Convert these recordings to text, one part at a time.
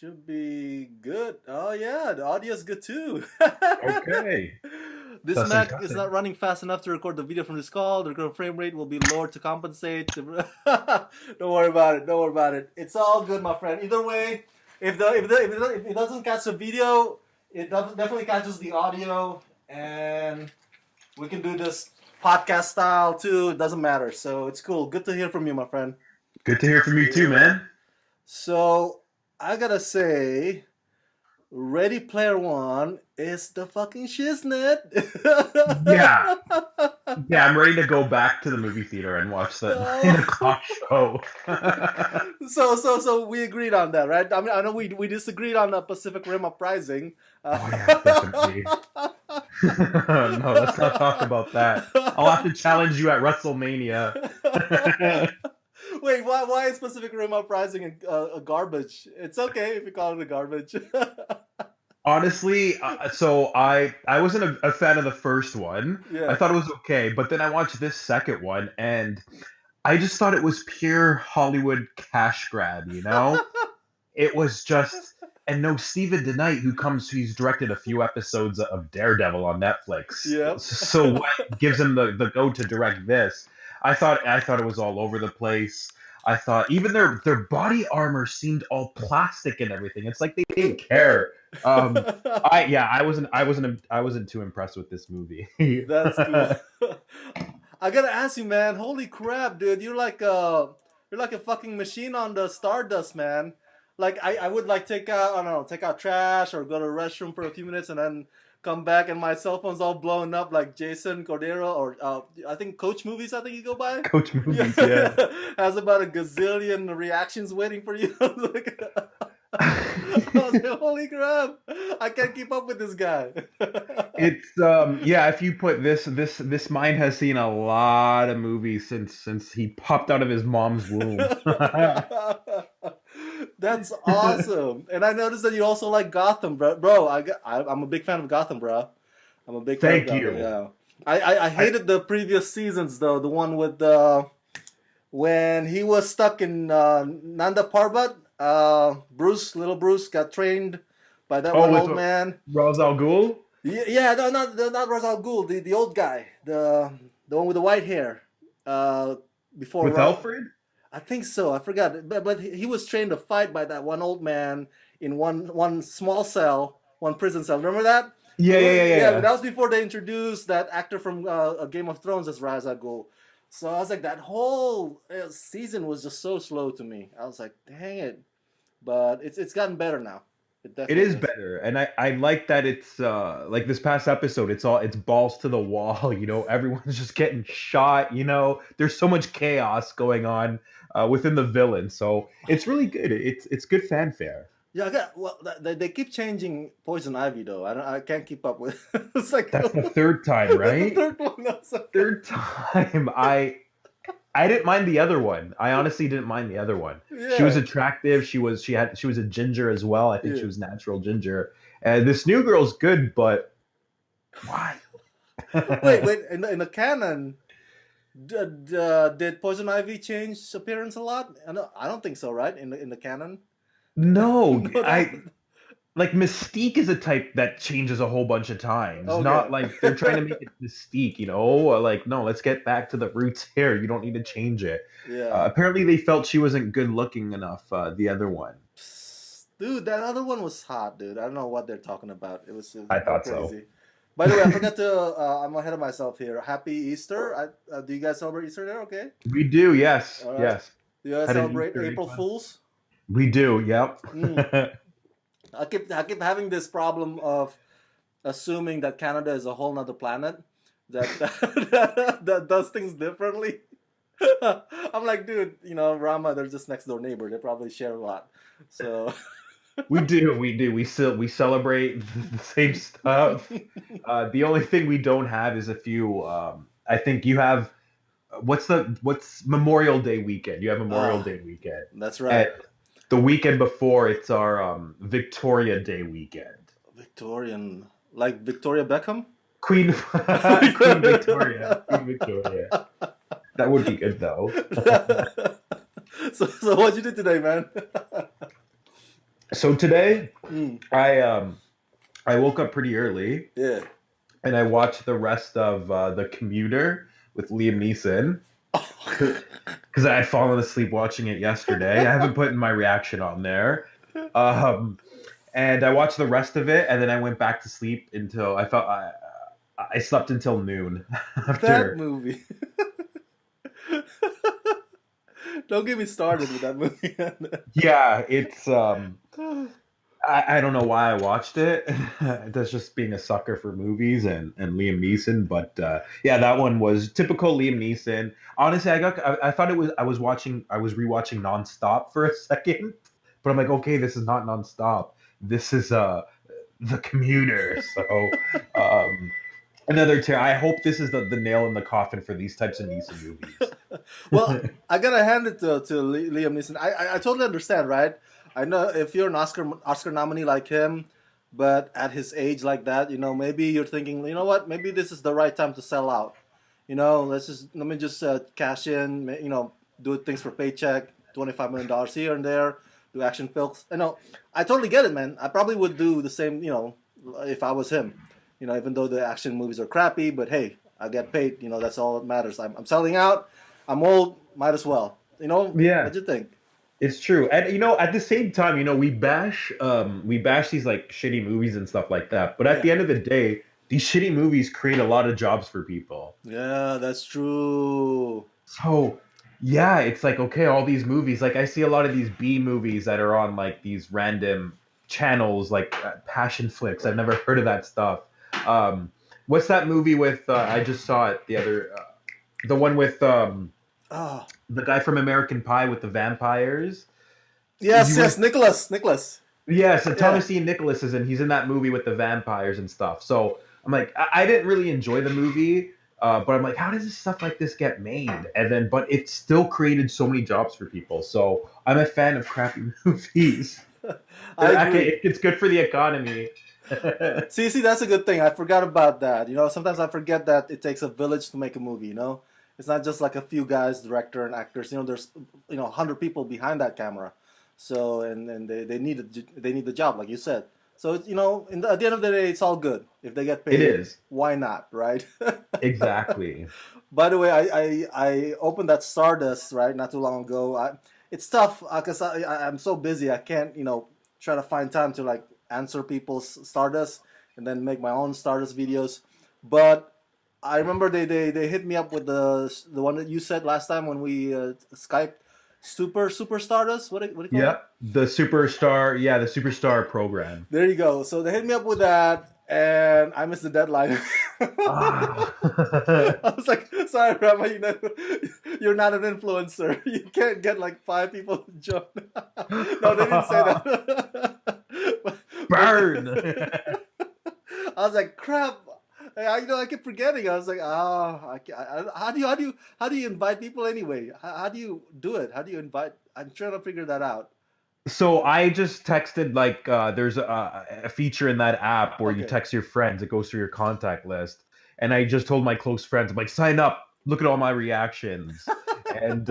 Should be good. Oh yeah, the audio's good too. Okay. This Testing, Mac is testing. not running fast enough to record the video from this call. The recorded frame rate will be lowered to compensate. Don't worry about it. Don't worry about it. It's all good, my friend. Either way, if it doesn't catch the video, definitely catches the audio, and we can do this podcast style too. It doesn't matter. So it's cool. Good to hear from you, my friend. Good to hear from you too, man. So I gotta say, Ready Player One is the fucking shiznit. Yeah. Yeah, I'm ready to go back to the movie theater and watch that 9 o'clock show. So we agreed on that, right? I mean, I know we disagreed on the Pacific Rim Uprising. Oh yeah, definitely. No, let's not talk about that. I'll have to challenge you at WrestleMania. Wait, why is Pacific Rim Uprising a garbage? It's okay if you call it a garbage. Honestly, so I wasn't a fan of the first one. I Yeah. thought it was okay, but then I watched this second one, and I just thought it was pure Hollywood cash grab. It was just, and no Steven DeKnight, he's directed a few episodes of Daredevil on Netflix. Yep. So what gives him the go to direct this? I thought it was all over the place. I thought even their body armor seemed all plastic and everything. It's like they didn't care. I wasn't too impressed with this movie. That's cool. I gotta ask you, man. Holy crap, dude! You're like a fucking machine on the Stardust, man. Like I would like take out I don't know, take out trash or go to the restroom for a few minutes and then come back and my cell phone's all blown up like Jason Cordero or I think Coach Movies. I think you go by. Coach Yeah, movies, yeah. has about a gazillion reactions waiting for you. I was like, I was like, holy crap! I can't keep up with this guy. It's yeah, if you put this mind has seen a lot of movies since he popped out of his mom's womb. That's awesome. And I noticed that you also like Gotham, bro. Bro, I'm a big fan of Gotham, bro. I'm a big fan of Thank Gotham. you. Yeah. I I, hated the previous seasons though. The one with when he was stuck in Nanda Parbat. Little Bruce, got trained by that oh, one with old man. Ra's al Ghul Yeah, no, not Ra's al Ghul, the old guy, the one with the white hair. Uh, before with Alfred. I think so. I forgot, but he was trained to fight by that one old man in one small cell, one prison cell. Remember that? Yeah, yeah, yeah, yeah, Yeah, but yeah. that was before they introduced that actor from Game of Thrones as Ra's al Ghul. So I was like, that whole season was just so slow to me. I was like, dang it. But it's gotten better now. It It is definitely is. better, and I like that it's like this past episode. It's balls to the wall. Everyone's just getting shot. There's so much chaos going on within the villain, so it's really good. It's good fanfare. Yeah, well, they keep changing Poison Ivy though. I can't keep up with. It's like That's the third time, that's the right? third one. I was like, Third time. I didn't mind the other one. I honestly didn't mind the other one. She was yeah, attractive. She was a ginger as well. I think she yeah. was natural ginger. And this new girl's good, but why? Wait. In the canon, did Poison Ivy change appearance a lot? I don't think so, right? In the canon, No, no, that. I like Mystique is a type that changes a whole bunch of times. Okay. Not like they're trying to make it Mystique. Like no, let's get back to the roots here. You don't need to change it. Yeah. Apparently, they felt she wasn't good looking enough. The other one, Dude, that other one was hot, dude. I don't know what they're talking about. It was I go thought so. crazy. By the way, I forgot to. I'm ahead of myself here. Happy Easter. Do you guys celebrate Easter there? Okay. We do, yes, All right. yes. Do you guys Had an celebrate Easter egg April hunt. Fools? We do, yep. Mm. I keep having this problem of assuming that Canada is a whole nother planet that does things differently. I'm like, dude, Rama, they're just next door neighbor. They probably share a lot. So We do, we do. We celebrate the same stuff. The only thing we don't have is a few. I think you have. What's Memorial Day weekend? You have Memorial ah, Day weekend, that's and right. the weekend before it's our Victoria Day weekend. Victorian, like Victoria Beckham. Queen Queen Victoria, Queen Victoria. That would be good though. So what'd you do today, man? So today, Mm, I woke up pretty early yeah. and I watched the rest of The Commuter with Liam Neeson because I had fallen asleep watching it yesterday. I haven't put in my reaction on there. Um, and I watched the rest of it, and then I went back to sleep until I slept until noon That after. movie. Don't get me started with that movie. Yeah, it's I don't know why I watched it. That's just being a sucker for movies and Liam Neeson. But yeah, that one was typical Liam Neeson. Honestly, I thought it was I was rewatching Nonstop for a second, but I'm like, okay, this is not Nonstop. This is The Commuter. So um, another tear. I hope this is the nail in the coffin for these types of Neeson movies. Well, I gotta hand it to Liam Neeson. I totally understand, right? I know if you're an Oscar nominee like him, but at his age like that, maybe you're thinking, you know what? Maybe this is the right time to sell out. Let me just cash in. Do things for paycheck, $25 million here and there. Do action films. I totally get it, man. I probably would do the same. If I was him. Even though the action movies are crappy, but hey, I get paid. That's all that matters. I'm selling out. I'm old. Might as well. Yeah, What do you think? it's true. And at the same time, we bash these like shitty movies and stuff like that. But at Yeah. the end of the day, these shitty movies create a lot of jobs for people. Yeah, that's true. So, yeah, it's like okay, all these movies, like I see a lot of these B movies that are on like these random channels like Passion Flicks. I've never heard of that stuff. Um, what's that movie with I just saw it the one with Oh, the guy from American Pie with the vampires. yes, You yes, went Nicholas. Yeah, so Yeah. Thomas Ian Nicholas is in. He's in that movie with the vampires and stuff. So I'm like, I didn't really enjoy the movie, but I'm like, how does this stuff like this get made? And then, but it still created so many jobs for people. So I'm a fan of crappy movies. I agree. It's good for the economy. See, that's a good thing. I forgot about that. Sometimes I forget that it takes a village to make a movie. It's not just like a few guys, director and actors. There's 100 people behind that camera. So and they need the job, like you said. So at the end of the day, it's all good if they get It paid. is Why not, right? exactly. By the way, I opened that Stardust right not too long ago. It's tough because I'm so busy. I can't try to find time to like answer people's Stardust and then make my own Stardust videos. But I remember they hit me up with the one that you said last time when we Skyped. Super Stardust. What do you call that? Yep, the superstar. Yeah, the superstar program. There you go. So they hit me up with that, and I missed the deadline. Ah. I was like, sorry, Rama, you're not an influencer. You can't get like 5 people to join. No, they didn't say that. Burn. I was like, crap. I kept forgetting. I was like, how do you invite people anyway? How do you do it? How do you invite? I'm trying to figure that out. So I just texted like there's a feature in that app where you Okay. text your friends. It goes through your contact list, and I just told my close friends, I'm like, sign up. Look at all my reactions, and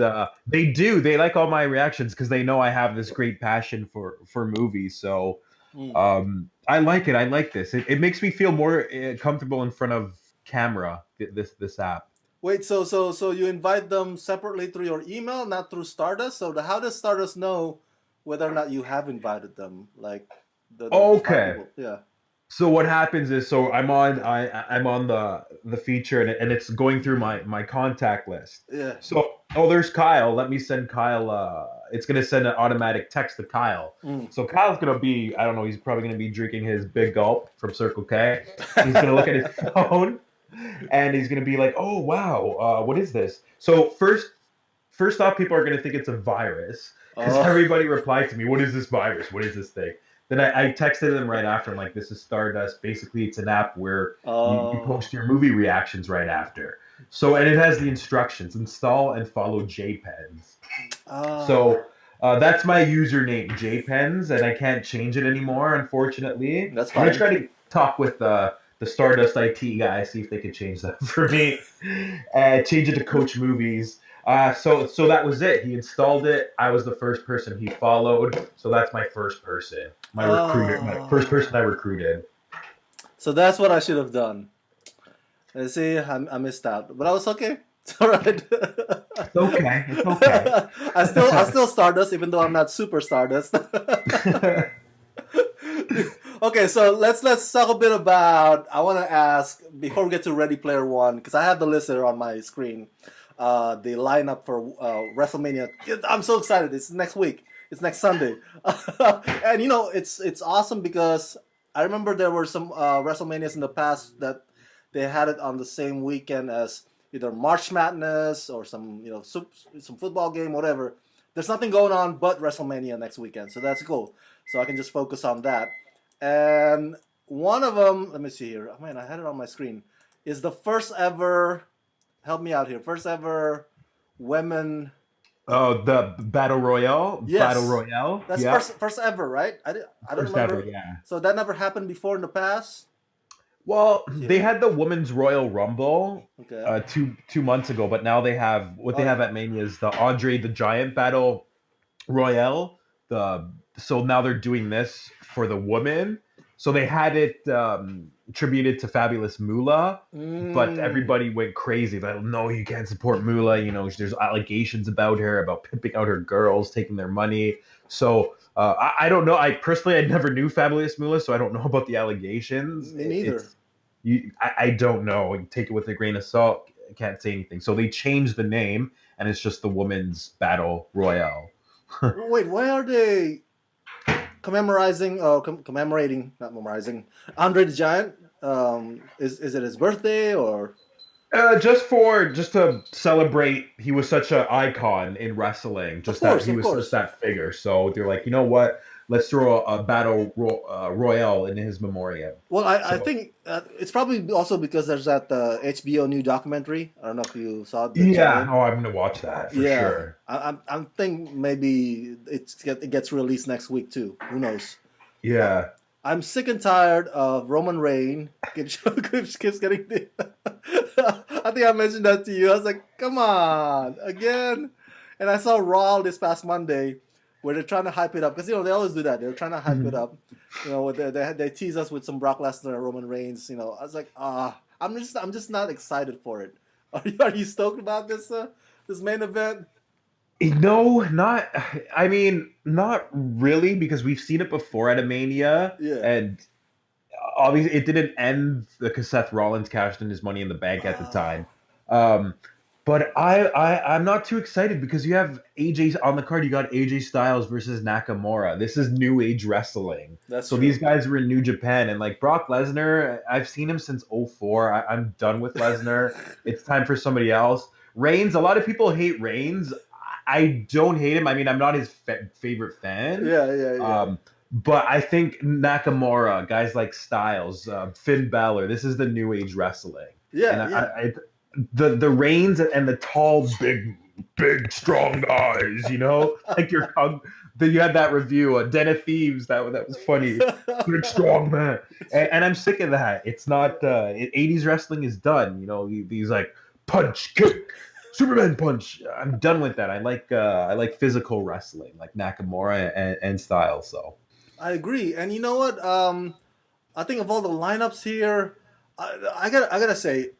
they do. They like all my reactions because they know I have this great passion for movies. So Hmm. I like it. I like this. It makes me feel more comfortable in front of camera. This app. Wait, so you invite them separately through your email, not through Stardust. How does Stardust know whether or not you have invited them? Like the 5 people. Okay. Yeah. So what happens is, so I'm on the feature and it's going through my contact list. Yeah. So there's Kyle. Let me send Kyle. It's gonna send an automatic text to Kyle. Mm. So Kyle's gonna be, I don't know. He's probably gonna be drinking his big gulp from Circle K. He's gonna look at his phone and he's gonna be like, oh wow, what is this? So first off, people are gonna think it's a virus because Oh. everybody replied to me, what is this virus? What is this thing? Then I texted them right after. I'm like, this is Stardust. Basically, it's an app where you Oh. post your movie reactions right after. So, and it has the instructions install and follow JPens. Ah. So, that's my username, JPens, and I can't change it anymore, unfortunately. That's I'm going to fine. try to talk with the Stardust IT guy, see if they can change that for me. Change it to Coach Movies. So that was it. He installed it. I was the first person he followed. So that's my first person. My recruiter. My first person I Oh, recruited. so that's what I should have done. Let's see, I missed out, but I was okay. It's all right. It's okay. It's okay. I still Stardust, even though I'm not super Stardust. Okay, so let's talk a bit about. I want to ask before we get to Ready Player One because I have the list here on my screen. The lineup for WrestleMania. I'm so excited! It's next week. It's next Sunday, and it's awesome because I remember there were some WrestleManias in the past that they had it on the same weekend as either March Madness or some some football game, whatever. There's nothing going on but WrestleMania next weekend, so that's cool. So I can just focus on that. And one of them, let me see here. Oh man, I had it on my screen. Is the first ever. Help me out here. First ever women. Oh, the battle royale. Battle Yes, royale. that's Yeah. first ever, right? I don't First ever. remember. Yeah. So that never happened before in the past. Well, they Yeah. had the women's Royal Rumble Okay. two months ago, but now they have what Oh they have yeah. at Mania is the Andre the Giant Battle Royale. The so now they're doing this for the women. So they had it attributed to Fabulous Moolah, but Mm. everybody went crazy. Like, no, you can't support Moolah. You know, there's allegations about her, about pimping out her girls, taking their money. So I don't know. I never knew Fabulous Moolah, so I don't know about the allegations. Me neither. I don't know. Take it with a grain of salt. I can't say anything. So they changed the name, and it's just the Women's Battle Royale. Wait, why are they commemorating, not memorizing, Andre the Giant? Is it his birthday or? Just to celebrate, he was such an icon in wrestling. Of Just that course, he of was just course. that figure. So they're like, you know what? Let's throw a royale in his memoriam. Well, I So think it's probably also because there's that HBO new documentary. I don't know if you saw the yeah, Giant. oh, I'm gonna watch that for Yeah, sure. I'm think maybe it gets released next week too. Who knows? But Yeah, I'm sick and tired of Roman Reigns keeps getting. I think I mentioned that to you. I was like, come on, again. And I saw Raw this past Monday where they're trying to hype it up because they always do that. They're trying to hype it Mhm. up. They tease us with some Brock Lesnar and Roman Reigns. I was like, I'm just not excited for it. Are you stoked about this main event? No, not. I mean, not really, because we've seen it before at a Mania, Yeah. and obviously it didn't end because Seth Rollins cashed in his Money in the Bank at the Ah, time. Um, but I'm not too excited because you have AJ on the card. You got AJ Styles versus Nakamura. This is New Age wrestling. that's So these true. guys were in New Japan, and like Brock Lesnar, I've seen him since '04. I'm done with Lesnar. It's time for somebody else. Reigns, a lot of people hate Reigns. I don't hate him. I mean, I'm not his favorite fan. Yeah, yeah, yeah, But I think Nakamura, guys like Styles, Finn Balor, this is the new age wrestling, and yeah, yeah. the Reigns and the tall, big, strong guys, like you had that review, Den of Thieves, that was funny, big strong man, and I'm sick of that. It's not 80s wrestling is done. These like punch, kick, Superman punch. I'm done with that. I like physical wrestling, like Nakamura and Styles. So. I agree. And you know what? I think of all the lineups here, I gotta say,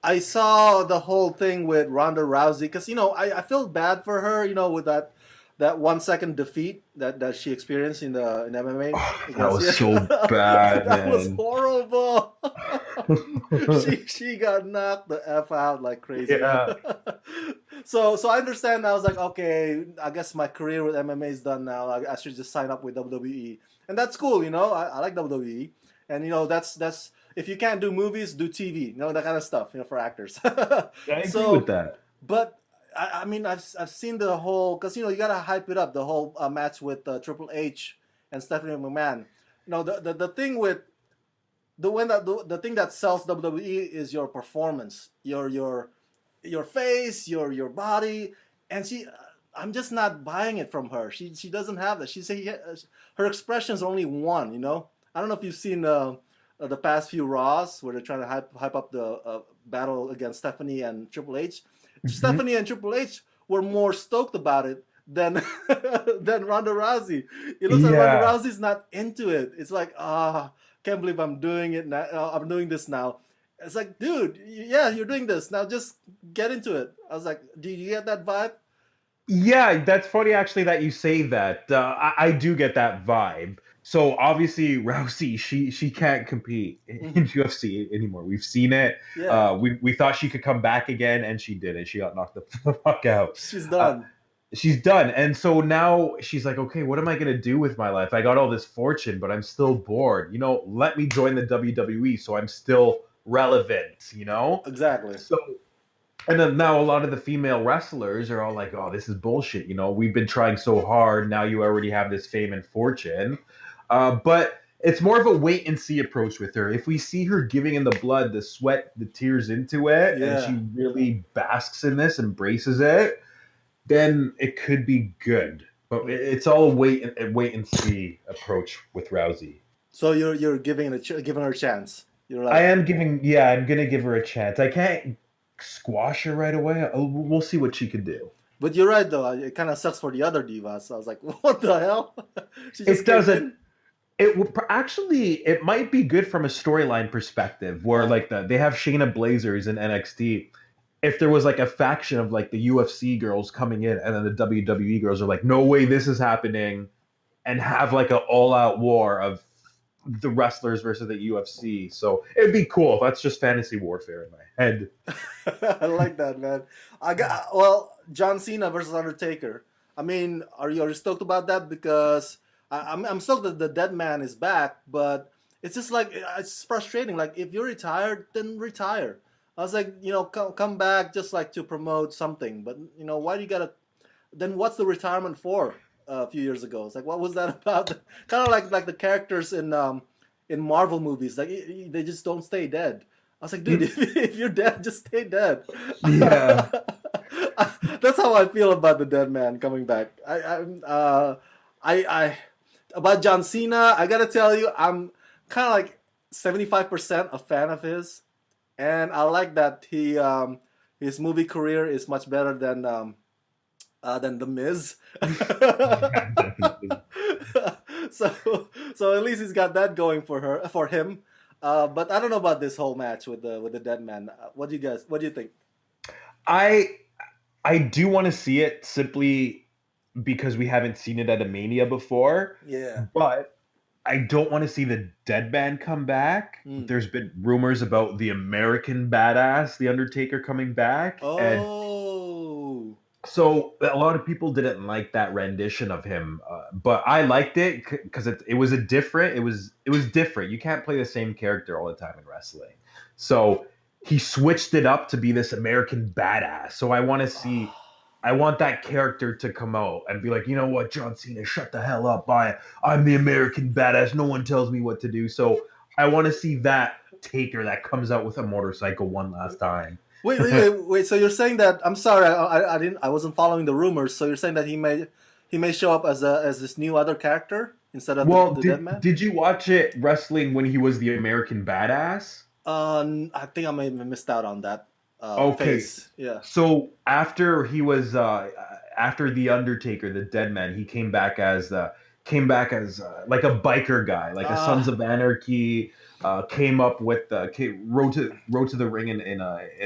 I saw the whole thing with Ronda Rousey because I feel bad for her. With that 1 second defeat that she experienced in MMA Oh, that against was yeah, so bad, that was man. horrible. She got knocked the f out like crazy. Yeah. So I understand. I was like, okay, I guess my career with MMA is done now. I should just sign up with WWE, and that's cool. I like WWE, and that's if you can't do movies, do TV. That kind of stuff. For actors. I agree with So, that. but I mean, I've seen the whole because you gotta hype it up. The whole match with Triple H and Stephanie McMahon. The thing with the thing that sells WWE is your performance, your face, your body, and I'm just not buying it from her. She doesn't have that. Her expression is only one. I don't know if you've seen the past few Raws where they're trying to hype up the battle against Stephanie and Triple H, Mhm. Stephanie and Triple H were more stoked about it than than Ronda Rousey. It looks like Ronda Yeah. Rousey's not into it. It's like, can't believe I'm doing it now. I'm doing this now. It's like, dude, yeah, you're doing this now. Just get into it. I was like, do you get that vibe? Yeah, that's funny actually that you say that. I do get that vibe. So obviously Rousey, she can't compete Mm-hmm. in UFC anymore. We've seen it. Yeah, We thought she could come back again, and she didn't. She got knocked the fuck out. she's Uh, done. she's done, and so now she's like, okay, what am I gonna do with my life? I got all this fortune, but I'm still bored. Let me join the WWE so I'm still relevant. Exactly. So and then now a lot of the female wrestlers are all like, "Oh, this is bullshit." We've been trying so hard. Now you already have this fame and fortune, but it's more of a wait and see approach with her. If we see her giving in the blood, the sweat, the tears into it, and Yeah. she really basks in this, embraces it, then it could be good. But Mm. it's all a wait and see approach with Rousey. So you're giving her a chance. You're I like, am giving, yeah, I'm gonna give her a chance. I can't squash her right away. We'll see what she could do. but you're right though. It kind of sucks for the other divas. I was like, what the hell? She just It came doesn't. in. Actually, it might be good from a storyline perspective, where Uh, like they have Shayna Blazers in NXT. If there was like a faction of like the UFC girls coming in, and then the WWE girls are like, no way, this is happening, and have like an all-out war of the wrestlers versus the UFC. So it'd be cool. That's just fantasy warfare in my head. I like that, man. I got John Cena versus Undertaker. I mean, are you stoked about that? Because I'm stoked that the Dead Man is back, but it's just like it's frustrating. Like if you're retired, then retire. I was like, come back just like to promote something, but why do you gotta? Then what's the retirement for? A few years ago, it's like, what was that about? Kind of like the characters in Marvel movies, like they just don't stay dead. I was like, dude, Mm, if you're dead, just stay dead. yeah. That's how I feel about the dead man coming back. I about John Cena. I gotta tell you, I'm kind of like 75% a fan of his, and I like that his movie career is much better than the Miz. Yeah, definitely. so at least he's got that going for him. But I don't know about this whole match with the dead man. What do you think? I I do want to see it simply because we haven't seen it at a Mania before, Yeah. but I don't want to see the dead man come back. Mm. There's been rumors about the American Badass, The Undertaker, coming back, and Oh. so a lot of people didn't like that rendition of him, but I liked it because it was it was different. You can't play the same character all the time in wrestling, so he switched it up to be this American badass. So I want that character to come out and be like, you know what, John Cena, shut the hell up! I'm the American badass. No one tells me what to do. So I want to see that Taker that comes out with a motorcycle one last time. Wait. So you're saying that? I'm sorry, I didn't. I wasn't following the rumors. So you're saying that he may show up as this new other character instead of Well, the dead did man? did you watch it wrestling when he was the American Badass? I think I may have missed out on that Okay, phase. Yeah. so after the Undertaker, the Dead Man, he came back as like a biker guy, like a Sons Ah, of Anarchy. Came up with rode to the ring in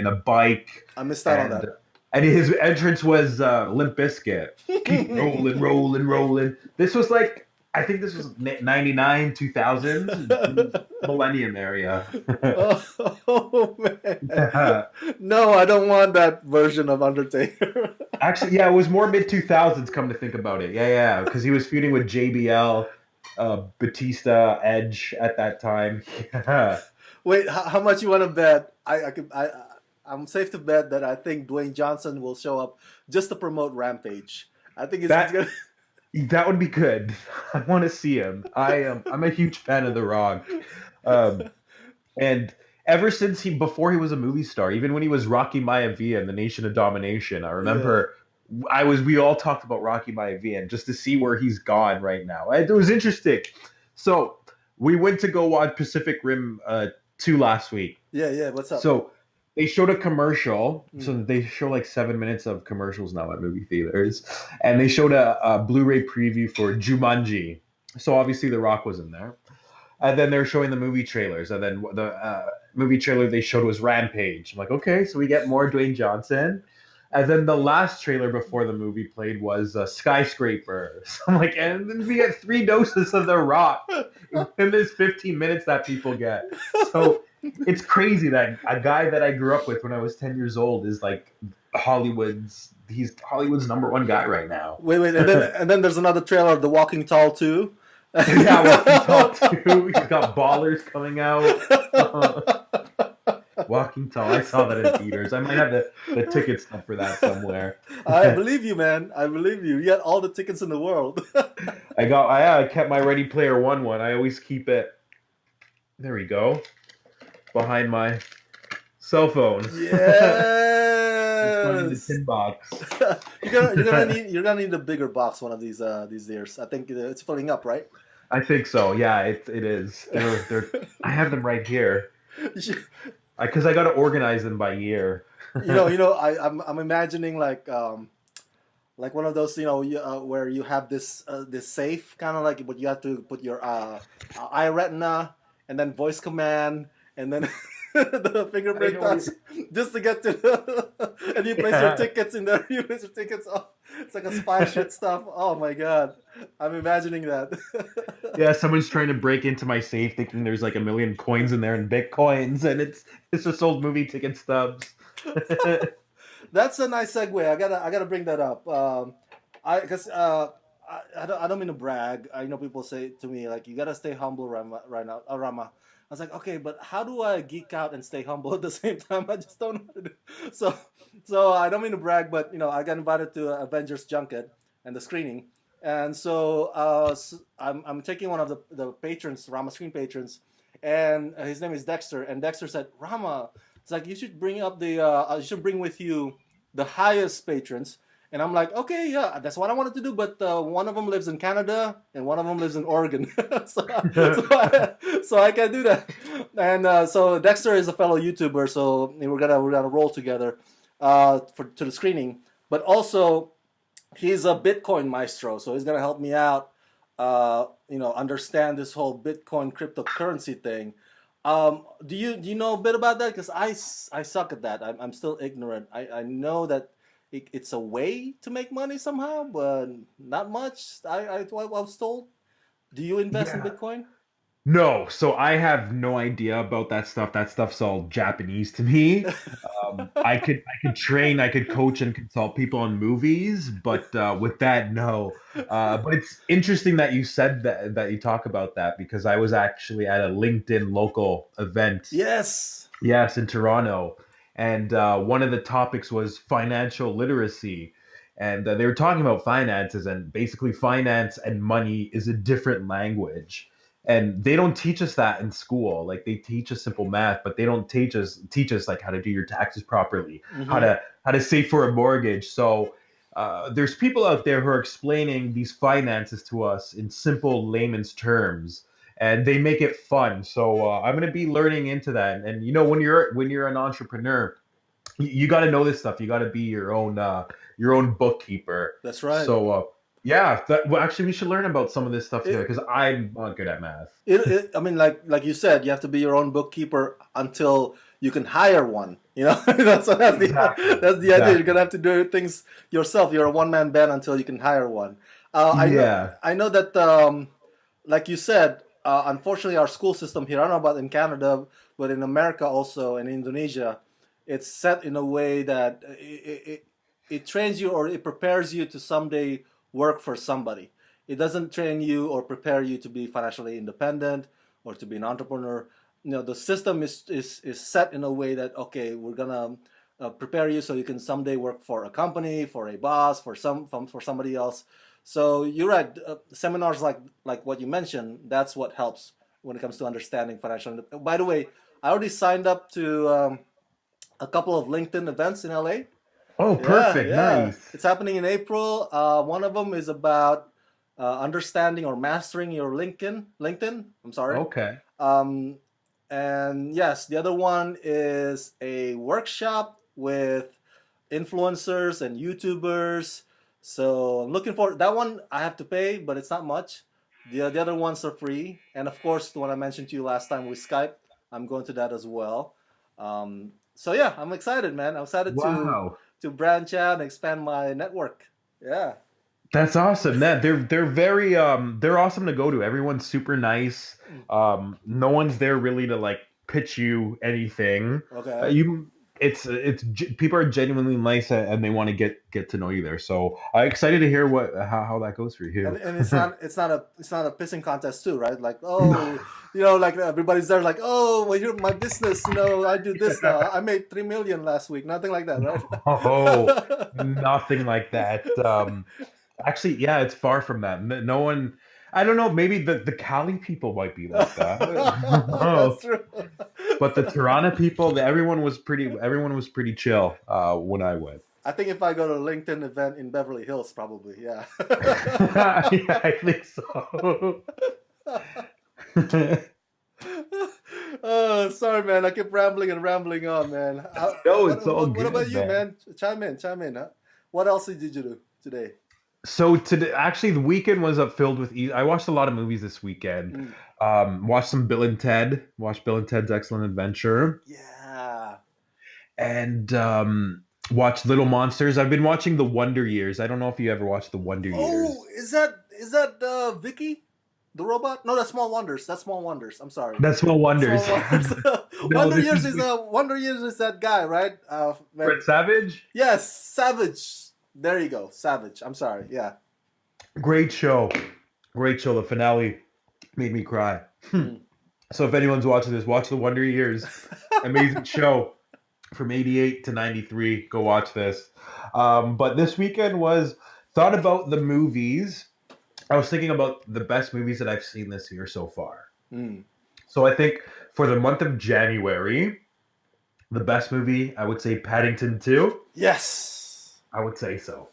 a bike, I missed out on and that. and his entrance was Limp Bizkit. Keep rolling, rolling, rolling. This was like I think this was 99, 2000s, millennium area. Oh, man. No, I don't want that version of Undertaker. Actually, yeah, it was more mid 2000s. Come to think about it, yeah, because he was feuding with JBL, Batista, Edge at that time. Yeah, Wait, how much you want to bet? I'm safe to bet that I think Dwayne Johnson will show up just to promote Rampage. I think it's that gonna. that would be good. I want to see him. I'm a huge fan of The Rock, um, and ever since before he was a movie star, even when he was Rocky Maivia in The Nation of Domination, I Yeah. remember we all talked about Rocky Maivia and just to see where he's gone right now. It was interesting. So we went to go watch Pacific Rim 2 last week. Yeah, yeah. What's up? So they showed a commercial. So Mm. they show like 7 minutes of commercials now at movie theaters, and they showed a Blu-ray preview for Jumanji. So obviously The Rock was in there, and then they're showing the movie trailers, and then the movie trailer they showed was Rampage. I'm like, okay, so we get more Dwayne Johnson. And then the last trailer before the movie played was Skyscraper. So I'm like, and then we get 3 doses of The Rock in this 15 minutes that people get. So it's crazy that a guy that I grew up with when I was 10 years old is like he's Hollywood's number one guy right now. Wait, and then there's another trailer, The Walking Tall 2. Yeah, Walking Tall too. He's got Ballers coming out. Walking Tall. I saw that in theaters. I might have the ticket stub for that somewhere. I believe you, man. I believe you. You got all the tickets in the world. I kept my Ready Player one. I always keep it. There we go. Behind my cell phone. It's going in the Yes. tin box. You're gonna need a bigger box one of these years. I think it's filling up, right? I think so. Yeah, it is. I have them right here. You should- Because I got to organize them by year. I'm imagining like one of those where you have this safe kind of like, but you have to put your eye retina and then voice command and then the I fingerprint know. touch just to get to and you place your Yeah. tickets in there. You place your tickets. Oh, it's like a spy shit stuff. Oh my god, I'm imagining that. Yeah, someone's trying to break into my safe thinking there's like a million coins in there and bitcoins, and it's just old movie ticket stubs. That's a nice segue. I gotta bring that up. I because I don't mean to brag. I know people say to me like, you gotta stay humble, Rama, right now, Rama. I was like, okay, but how do I geek out and stay humble at the same time? I just don't know how to do. So so I don't mean to brag, but I got invited to Avengers Junket and the screening, and so I'm taking one of the patrons, Rama Screen patrons, and his name is Dexter, and Dexter said, Rama, it's like you should bring up you should bring with you the highest patrons. And I'm like, okay, yeah, that's what I wanted to do. But one of them lives in Canada and one of them lives in Oregon, so, so I can't do that. And so Dexter is a fellow YouTuber, so we're gonna roll together to the screening. But also, he's a Bitcoin maestro, so he's gonna help me out. Understand this whole Bitcoin cryptocurrency thing. Do you know a bit about that? Because I suck at that. I'm still ignorant. I know that it's a way to make money somehow, but not much. I was told. Do you invest in Yeah. Bitcoin? No, so I have no idea about that stuff. That stuff's all Japanese to me. I could train, I could coach and consult people on movies, but with that, no. But it's interesting that you said that you talk about that because I was actually at a LinkedIn local event, Yes. yes, in Toronto, and one of the topics was financial literacy. And they were talking about finances, and basically, finance and money is a different language. And they don't teach us that in school. Like they teach us simple math, but they don't teach us like how to do your taxes properly, how Mm-hmm. to save for a mortgage. So there's people out there who are explaining these finances to us in simple layman's terms, and they make it fun. So I'm gonna be learning into that. And when you're an entrepreneur, you got to know this stuff. You got to be your own bookkeeper. That's right. So yeah, well, actually, we should learn about some of this stuff together It, because I'm not good at math. I mean, like you said, you have to be your own bookkeeper until you can hire one. That's the Exactly. that's the idea. You're Exactly. gonna have to do things yourself. You're a one man band until you can hire one. I know. Yeah. I know that. Like you said, unfortunately, our school system here. I don't know about in Canada, but in America also and Indonesia, it's set in a way that it trains you or it prepares you to someday work for somebody. It doesn't train you or prepare you to be financially independent or to be an entrepreneur. The system is set in a way that, okay, we're gonna prepare you so you can someday work for a company, for a boss, for somebody else. So you're right. Seminars like what you mentioned, that's what helps when it comes to understanding financial. By the way, I already signed up to a couple of LinkedIn events in LA. Oh, Yeah, perfect. yeah. Nice. It's happening in April. One of them is about understanding or mastering your LinkedIn. I'm sorry. Okay. Um, And yes, the other one is a workshop with influencers and YouTubers. So I'm looking for that one. I have to pay, but it's not much. The other ones are free, and of course, the one I mentioned to you last time with Skype, I'm going to that as well. So yeah, I'm excited, man. I'm excited Wow. to branch out and expand my network. Yeah. That's awesome. They're very they're awesome to go to. Everyone's super nice. No one's there really to like pitch you anything. Okay. You people are genuinely nice and they want to get to know you there. So I'm excited to hear what how that goes for you. And it's not a pissing contest too, right? Like, oh, like everybody's there, like, oh, well, you're my business, I do this now. I made 3 million last week. Nothing like that, Oh, right? nothing like that. Actually, yeah, it's far from that. No one, I don't know, maybe the Cali people might be like that. That's true. But the Tirana people, everyone was pretty chill when I went. I think if I go to a LinkedIn event in Beverly Hills, probably, yeah. Yeah, I think so. Oh, sorry, man. I keep rambling and rambling on, man. No, What, it's all what about good, you, man. man? Chime in, chime in. Huh? What else did you do today? So today, actually, the weekend was up filled with. I watched a lot of movies this weekend. Mm. Watched some Bill and Ted. Watched Bill and Ted's Excellent Adventure, Yeah. and watched Little Monsters. I've been watching The Wonder Years. I don't know if you ever watched The Wonder Oh, Years. is that Vicky, the robot? No, that's Small Wonders. That's Small Wonders. I'm sorry. That's Small Small Wonders. Wonders. No, this is Wonder Years is that guy, right? Man. Fred Savage. Yes, Savage. There you go, Savage. I'm sorry. Yeah. Great show. Great show. The finale made me cry. Mm. So if anyone's watching this, watch The Wonder Years. Amazing show from 88 to 93. Go watch this. But this weekend was thought about the movies. I was thinking about the best movies that I've seen this year so far. Mm. So I think for the month of January, the best movie, I would say Paddington 2. Yes. I would say so.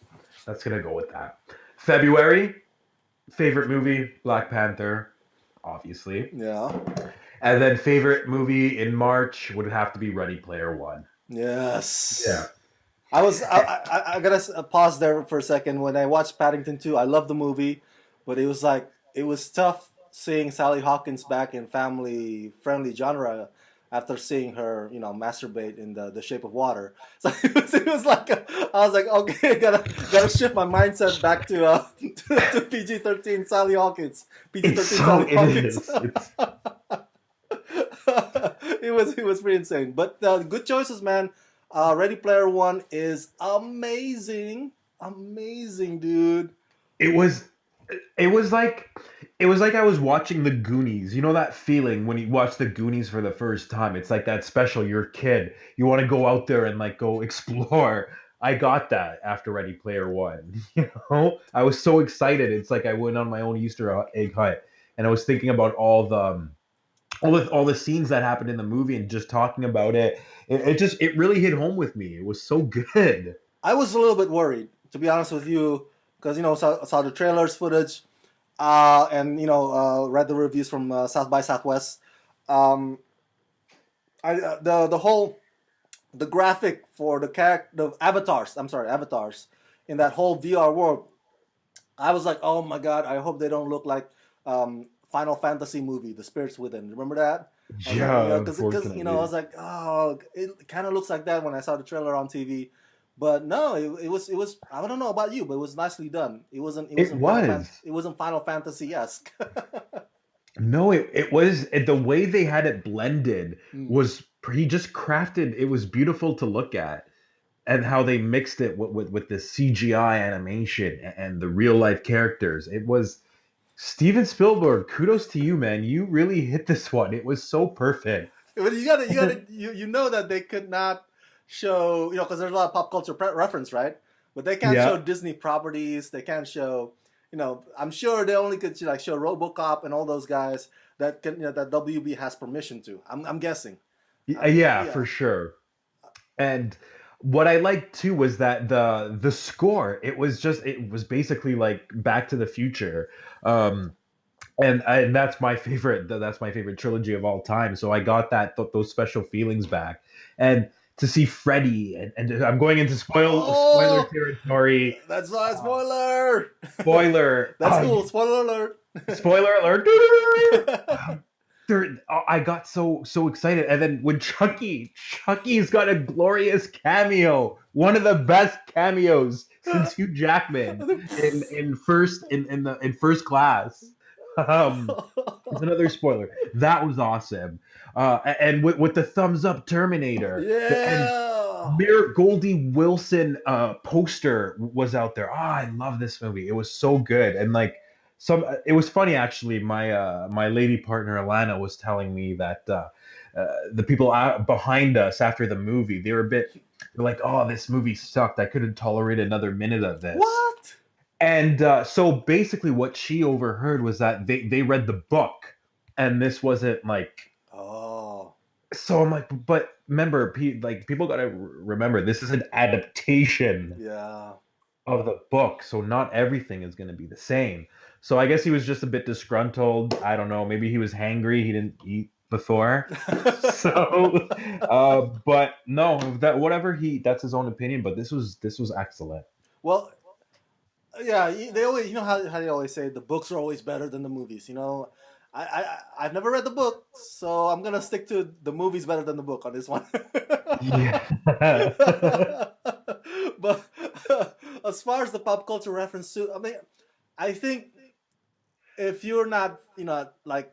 That's going to go with that. February, favorite movie, Black Panther, obviously. Yeah. And then favorite movie in March would have to be Ready Player One. Yes. Yeah. I gotta pause there for a second. When I watched Paddington 2, I love the movie, but it was tough seeing Sally Hawkins back in family friendly genre after seeing her, masturbate in the Shape of Water. So it was like I was like, okay, gotta shift my mindset back to to PG-13 Sally Hawkins. PG-13 It's so Sally it Hawkins. is. It's It was pretty insane. But good choices, man. Ready Player One is amazing, amazing, dude. it was it was like I was watching the Goonies. You know that feeling when you watch the Goonies for the first time? It's like that special. You're a kid. You want to go out there and like go explore. I got that after Ready Player One. I was so excited. It's like I went on my own Easter egg hunt, and I was thinking about all the scenes that happened in the movie and just talking about it. It really hit home with me. It was so good. I was a little bit worried, to be honest with you, because saw the trailers footage, and read the reviews from South by Southwest. Um, the graphic for the avatars. I'm sorry, avatars in that whole VR world. I was like, oh my god, I hope they don't look like Final Fantasy movie, The Spirits Within. Remember that? I was Yeah, like, because I unfortunately. was like, oh, it kind of looks like that when I saw the trailer on TV. But no, it was. I don't know about you, but it was nicely done. It wasn't. It It wasn't was. It wasn't Final Fantasy esque. No, it was the way they had it blended Mm. was he just crafted. It was beautiful to look at, and how they mixed it with the CGI animation and the real life characters. It was Steven Spielberg. Kudos to you, man. You really hit this one. It was so perfect. But you know that they could not show, because there's a lot of pop culture reference, right? But they can't show Yeah, Disney properties. They can't show, I'm sure they only could like show RoboCop and all those guys that can, that WB has permission to. I'm guessing. yeah, Yeah. for sure. And what I liked too was that the score. It was basically like Back to the Future. Um, and that's my favorite. That's my favorite trilogy of all time. So I got those special feelings back, and to see Freddy, and I'm going into spoiler Oh, territory. that's not a Uh, spoiler. Spoiler. That's cool. Spoiler alert. Spoiler alert. I got so excited, and then when Chucky's got a glorious cameo, one of the best cameos since Hugh Jackman in first class. Um, it's another spoiler. That was awesome. And with the thumbs up Terminator, and Yeah. Mayor Goldie Wilson poster was out there. I love this movie. It was so good, and like it was funny actually. My lady partner Alana was telling me that the people out behind us after the movie, they're like, oh, this movie sucked. I couldn't tolerate another minute of this. What? And so basically, what she overheard was that they read the book, and this wasn't like. Oh. So I'm like, but remember, people gotta remember this is an adaptation Yeah. of the book, so not everything is gonna be the same. So I guess he was just a bit disgruntled. I don't know. Maybe he was hangry. He didn't eat before. So, but no, that whatever that's his own opinion. But this was excellent. Well, yeah, they always, how they always say the books are always better than the movies. I've never read the book, so I'm gonna stick to the movies better than the book on this one. Yeah. But as far as the pop culture reference to, I mean, I think if you're not, like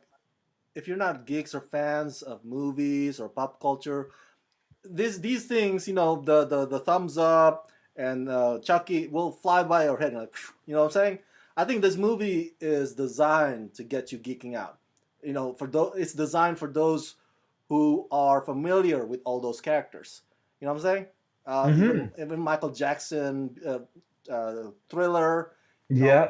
if you're not geeks or fans of movies or pop culture, these things, the thumbs up and Chucky will fly by your head. Like, you know what I'm saying? I think this movie is designed to get you geeking out. It's designed for those who are familiar with all those characters. You know what I'm saying? Hmm. Even Michael Jackson, Thriller. You know, Yeah.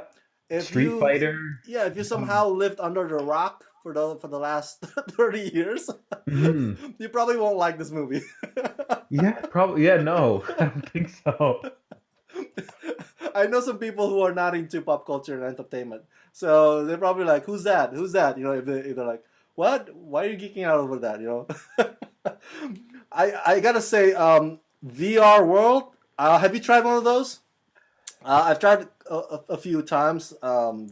if Street you Fighter. yeah, if you somehow lived under the rock for the last 30 years, Hmm. you probably won't like this movie. Yeah, probably. Yeah, no, I don't think so. I know some people who are not into pop culture and entertainment, so they're probably like, "Who's that? Who's that?" If they're like, "What? Why are you geeking out over that?" I gotta say, VR World. Have you tried one of those? I've tried a few times,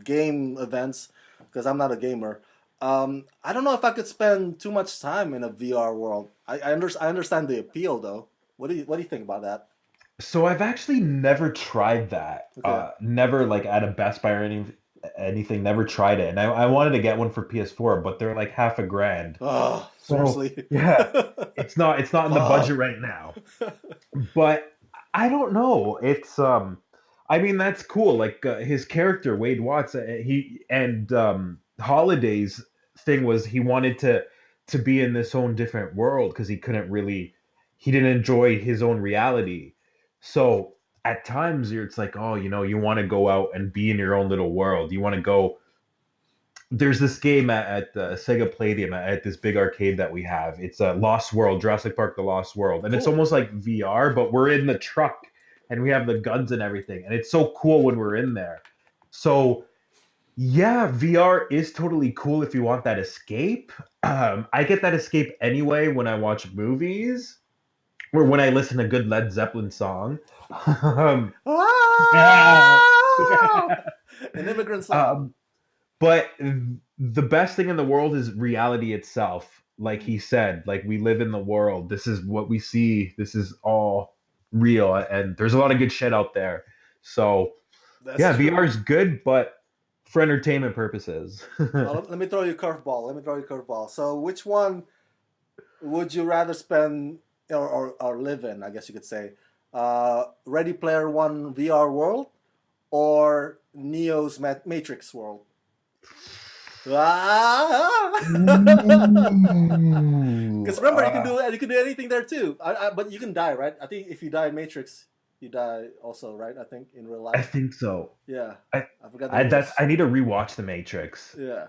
game events, because I'm not a gamer. I don't know if I could spend too much time in a VR world. I understand the appeal though. What do you think about that? So I've actually never tried that. Okay. Never like at a Best Buy or anything. Never tried it, and I wanted to get one for PS4, but they're like half a grand. Oh, So seriously. yeah, it's not in the Fuck. budget right now. But I don't know. I mean that's cool. Like his character Wade Watts, he and Holiday's thing was he wanted to be in this own different world because he didn't enjoy his own reality. So at times it's like, oh, you want to go out and be in your own little world. You want to go. There's this game at the Sega Palladium at this big arcade that we have. It's a Lost World, Jurassic Park: The Lost World, and it's Cool. almost like VR, but we're in the truck and we have the guns and everything, and it's so cool when we're in there. So yeah, VR is totally cool if you want that escape. I get that escape anyway when I watch movies or when I listen to a good Led Zeppelin song. um, yeah. Ah! An immigrant song. um, But the best thing in the world is reality itself. Like Mm, he said, like we live in the world. This is what we see. This is all real. And there's a lot of good shit out there. So that's yeah, VR true. is good, but for entertainment purposes. Let me throw you a curveball. Let me throw you a curveball. So, which one would you rather spend or live in? I guess you could say, Ready Player One VR world or Neo's Matrix world. Ooh, Because remember, you can do anything there too. But you can die, right? I think if you die in Matrix, you die also, right? I think in real I life. think so. Yeah, I I forgot the that's rules. I need to rewatch The Matrix. Yeah.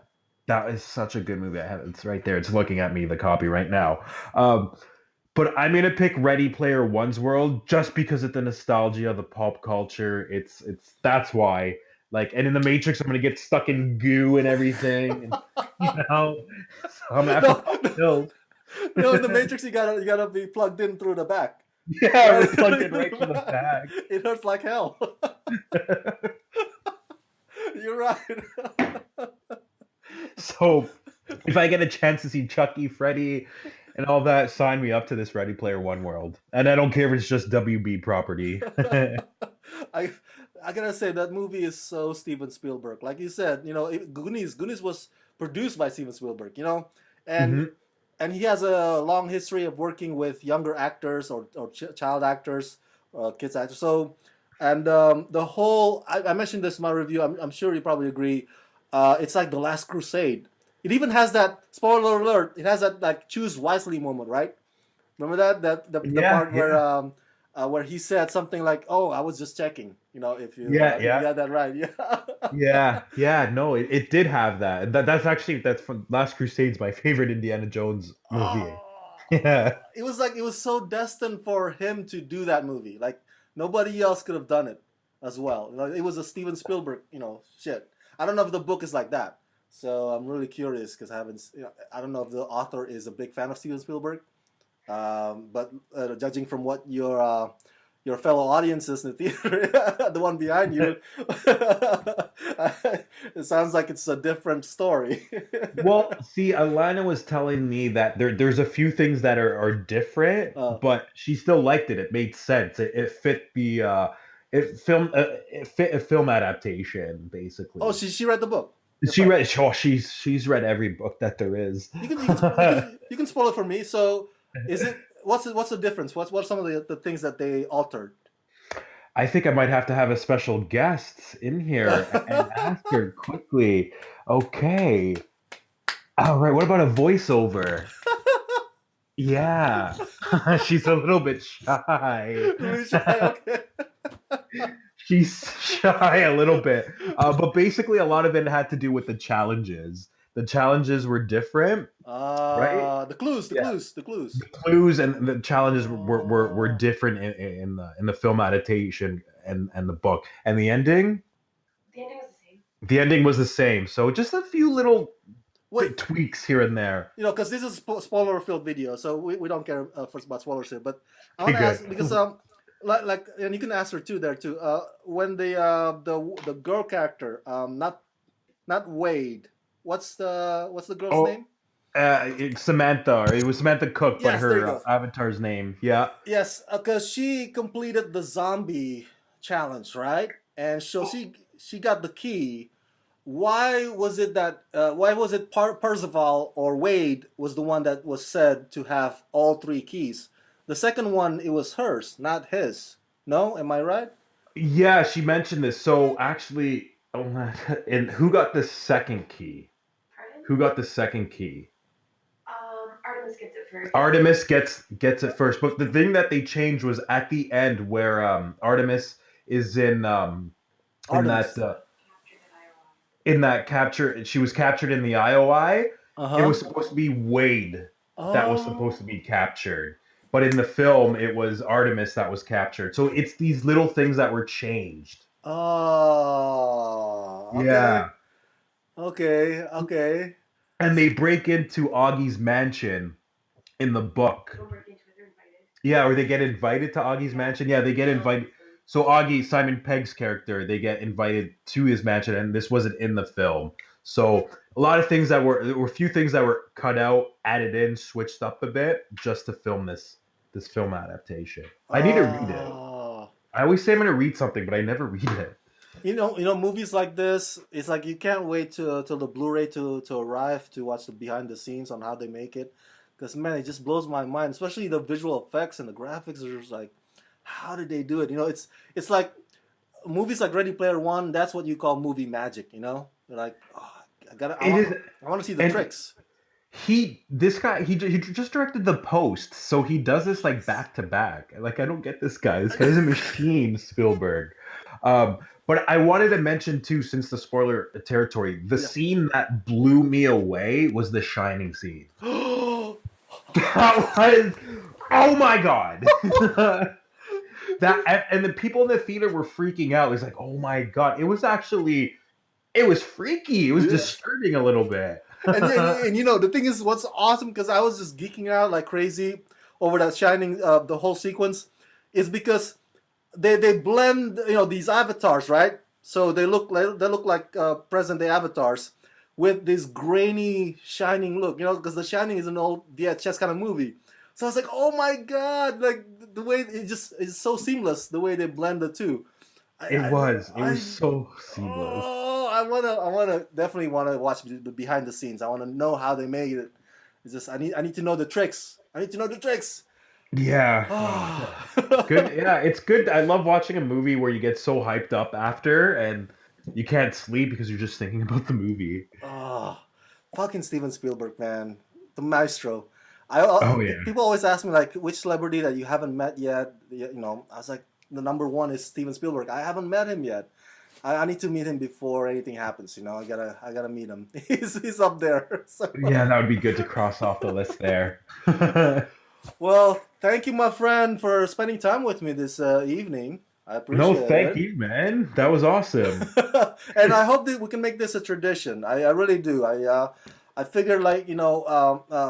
That is such a good movie. I have it's right there. It's looking at me, the copy right now. Um, But I'm gonna pick Ready Player One's world just because of the nostalgia, the pop culture. It's that's why. Like, and in the Matrix, I'm gonna get stuck in goo and everything, and so I'm gonna have to No, pop no, pills. no, in the Matrix, you gotta be plugged in through the back. Yeah, Right? we're plugged in right from the back. It hurts like hell. You're right. So, if I get a chance to see Chucky, Freddy, and all that, sign me up to this Ready Player One world. And I don't care if it's just WB property. I I gotta say that movie is so Steven Spielberg. Like you said, Goonies was produced by Steven Spielberg. And Hmm. and he has a long history of working with younger actors or child actors, kids actors. So, and the whole I mentioned this in my review. I'm sure you probably agree. It's like the Last Crusade. It even has that spoiler alert. It has that like choose wisely moment, right? Remember the Yeah, part yeah, where he said something like, "Oh, I was just checking." If yeah, you yeah. got that right, yeah. Yeah, yeah, no, it did have that. That's from Last Crusade's my favorite Indiana Jones movie. Oh, Yeah. it was so destined for him to do that movie. Like nobody else could have done it as well. It was a Steven Spielberg, shit. I don't know if the book is like that. So I'm really curious because I don't know if the author is a big fan of Steven Spielberg. But judging from what your fellow audiences in the theater, the one behind you, it sounds like it's a different story. Well, see, Alana was telling me that there's a few things that are different, uh, but she still liked it. It made sense. It fit it fit a film adaptation oh, basically. she read the book. Your She friend. read oh, she's read every book that there is. You can spoil it for me. So, is it what's the difference? What's some of the things that they altered? I think I might have to have a special guest in here and ask her quickly. Okay. All right. What about a voiceover? Yeah. She's a little bit shy. Really shy. Okay. She's shy a little bit. But basically, a lot of it had to do with the challenges. The challenges were different, right? The clues, the Yeah. clues, the clues. The clues and the challenges were Oh. different in the film adaptation and the book. And the ending? The ending was the same. So just a few little Wait, tweaks here and there. because this is a spoiler-filled video, so we don't care first about spoilers here. But I Okay, want to good. ask because like and you can ask her too there too. When the girl character not Wade, what's the girl's Oh, name? it's Samantha. Or it was Samantha Cook, but Yes, there you her go. avatar's name. Yeah. Yes, because she completed the zombie challenge, right? And so she got the key. Why was it that? Why was it Percival or Wade was the one that was said to have all three keys? The second one, it was hers, not his. No, am I right? Yeah, she mentioned this. So actually, and who got the second key? Who got the second key? Artemis gets it first. But the thing that they changed was at the end where Artemis is in that Artemis. in that capture. She was captured in the IOI. Uh It huh. was supposed to be Wade that was supposed Oh. to be captured. But in the film, it was Artemis that was captured. So it's these little things that were changed. Oh. Okay. Yeah. Okay. Okay. And they break into Augie's mansion in the book. Yeah, or they get invited to Augie's mansion. Yeah, they get invited. So Augie, Simon Pegg's character, they get invited to his mansion, and this wasn't in the film. So a lot of things there were a few things that were cut out, added in, switched up a bit, just to film this film adaptation. I need to read it. Oh. I always say I'm gonna read something, but I never read it. Movies like this, it's like you can't wait till the Blu-ray to arrive to watch the behind the scenes on how they make it, because man, it just blows my mind. Especially the visual effects and the graphics are just like, how did they do it? It's like movies like Ready Player One. That's what you call movie magic. They're like, oh, It is, I want to see the and tricks. this guy, he just directed The Post, so he does this like back to back. Like I don't get this guy. This guy's a machine, Spielberg. Um, but I wanted to mention too, since the spoiler territory, the Yeah. scene that blew me away was the Shining scene. Oh, That was, oh my god! and the people in the theater were freaking out. It was like, oh my god, it was freaky. It was Yes. disturbing a little bit. And the thing is, what's awesome, because I was just geeking out like crazy over that Shining, the whole sequence, is because they blend these avatars, right? So they look like present day avatars with this grainy Shining look, because The Shining is an old VHS kind of movie. So I was like, oh my god, like the way it's so seamless the way they blend the two. It was so seamless. Oh, definitely wanna watch the behind the scenes. I want to know how they made it. It's just I need to know the tricks. I need to know the tricks. Yeah. Good. Yeah, it's good. I love watching a movie where you get so hyped up after and you can't sleep because you're just thinking about the movie. Oh, fucking Steven Spielberg, man, the maestro. Oh yeah. People always ask me like which celebrity that you haven't met yet. I was like, the number one is Steven Spielberg. I haven't met him yet. I need to meet him before anything happens. I gotta meet him. He's up there. So. Yeah, that would be good to cross off the list there. Well, thank you, my friend, for spending time with me this evening. I appreciate it. No, thank you, man. That was awesome. And I hope that we can make this a tradition. I really do. I figure like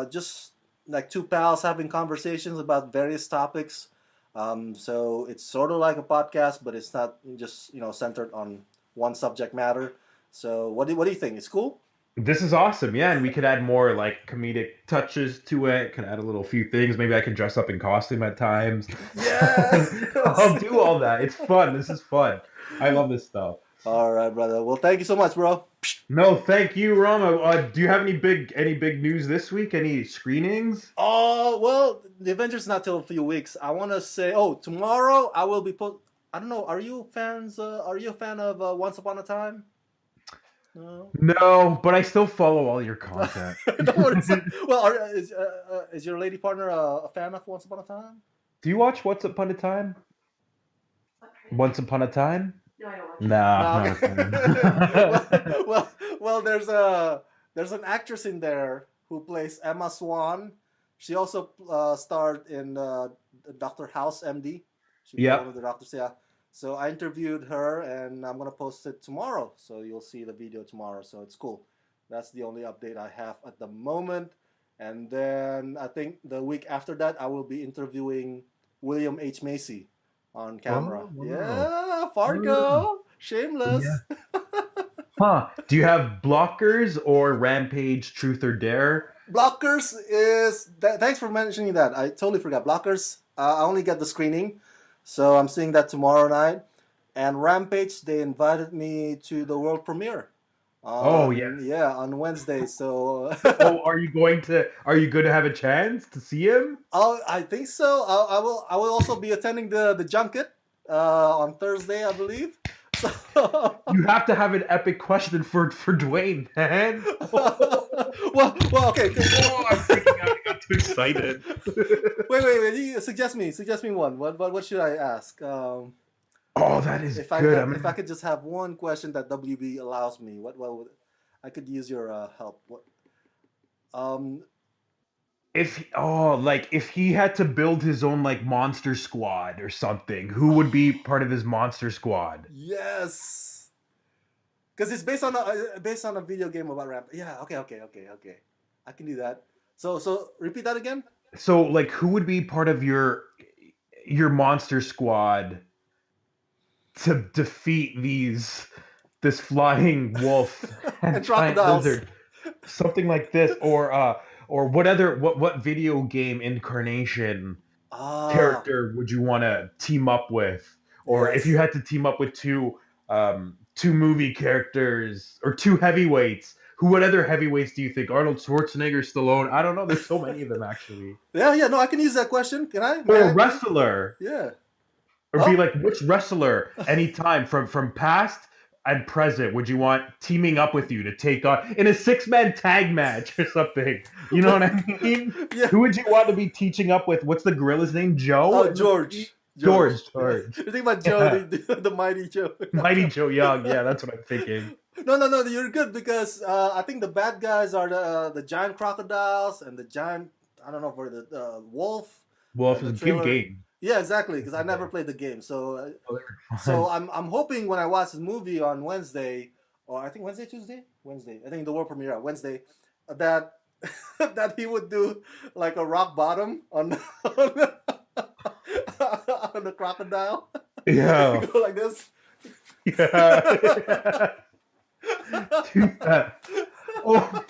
just like two pals having conversations about various topics. So it's sort of like a podcast, but it's not just centered on one subject matter. So what do you think? It's cool? This is awesome, yeah, and we could add more like comedic touches to it. Could add a little few things. Maybe I can dress up in costume at times. Yes. I'll do all that. It's fun. This is fun. I love this stuff. All right, brother. Well, thank you so much, bro. No, thank you, Rama. Do you have any big news this week? Any screenings? Oh, well, the Avengers not till a few weeks. I want to say, tomorrow I will be I don't know. Are you fans? Are you a fan of Once Upon a Time? No, but I still follow all your content. Well, is your lady partner a fan of Once Upon a Time? Do you watch Once Upon a Time? Once Upon a Time? No, I don't watch. No. well, there's an actress in there who plays Emma Swan. She also starred in Dr. House, MD. She was one of the doctors. Yeah. So I interviewed her, and I'm gonna post it tomorrow. So you'll see the video tomorrow. So it's cool. That's the only update I have at the moment. And then I think the week after that, I will be interviewing William H. Macy on camera. Oh, wow. Yeah, Fargo, shameless. Yeah. Huh? Do you have Blockers or Rampage Truth or Dare? Blockers is. Thanks for mentioning that. I totally forgot. Blockers. I only get the screening. So I'm seeing that tomorrow night. And Rampage, they invited me to the world premiere. Yeah, on Wednesday. So are you going to have a chance to see him? Oh, I think so. I will also be attending the junket on Thursday, I believe. So you have to have an epic question for Dwayne, man. well, okay. Oh, I'm freaking out. I got too excited. Wait. You suggest me one. What should I ask? Oh, that is good. If I could just have one question that WB allows me, what would I could use your help? If he had to build his own like monster squad or something, who would be part of his monster squad? Yes, because it's based on a video game about Ramp. Yeah. Okay. I can do that. So repeat that again. So like, who would be part of your monster squad to defeat this flying wolf and giant lizard, something like this, or what video game incarnation character would you want to team up with, or if you had to team up with two movie characters or two heavyweights, what other heavyweights do you think? Arnold Schwarzenegger, Stallone? I don't know. There's so many of them actually. Yeah. No, I can use that question. Can I? Or a wrestler. Yeah. Or be like, which wrestler, anytime from past and present, would you want teaming up with you to take on in a 6-man tag match or something? You know what I mean? Yeah. Who would you want to be teaching up with? What's the gorilla's name? Joe? Oh, George. You're thinking about Joe, the Mighty Joe. Mighty Joe Young. Yeah, that's what I'm thinking. No, you're good because I think the bad guys are the giant crocodiles and the giant, I don't know, for the wolf. Wolf is a good game. Yeah, exactly. Because I never played the game, so Oh, they were so fun. I'm hoping when I watch this movie on Wednesday, or I think Wednesday, Tuesday, Wednesday. I think the world premiere on Wednesday, that that he would do like a rock bottom on on the crocodile. Yeah. Go like this. Yeah. Dude, oh,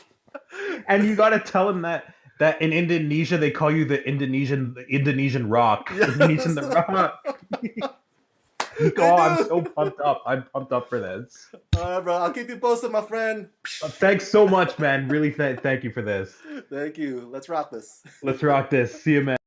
and you gotta tell him that in Indonesia they call you the Indonesian Rock. Indonesian Yes. the Rock. They Oh, I'm do. so pumped up. I'm pumped up for this. All right, bro. I'll keep you posted, my friend. Thanks so much, man. Really, thank you for this. Thank you. Let's rock this. Let's rock this. See you, man.